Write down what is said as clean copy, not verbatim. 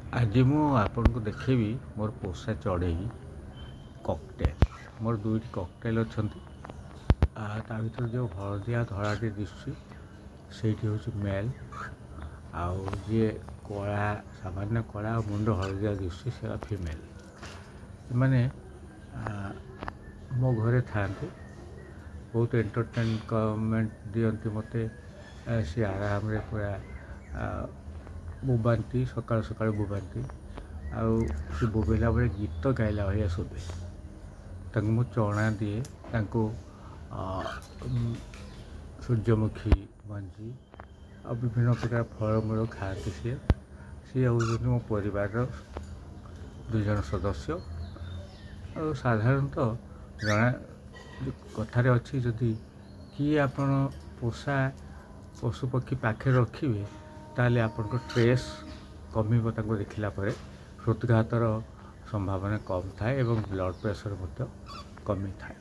आज मु आपन को देखेबी मोर पोषा चढ़ई कॉकटेल। मोर दुईटी कॉकटेल अच्छी ता भर जो हलदिया धड़ाटे दिशुची से हूँ मेल आउ जी कला सामान्य कला मुंड हलदिया दिशुची से फीमेल। मैंने मो घरे था बहुत एंटरटेनमेंट दिखती मत सी आराम रे पूरा बोबाती सकाल सकाल बोबाती आउ बोबेला बेले गीत गाइला भाया शोभे मु चना दिए सूर्यमुखी मंजी आ विभिन्न प्रकार फलमूल खाती सी हूँ मो परिवार दुई जन सदस्य। साधारणतः जना कथार अच्छी जदि किए आपण पोषा पशुपक्षी पाखे रखिए ताले आपण स्ट्रेस कमिब देखला हृदघातर संभावना कम थाए एवं ब्लड प्रेशर कमी थाए।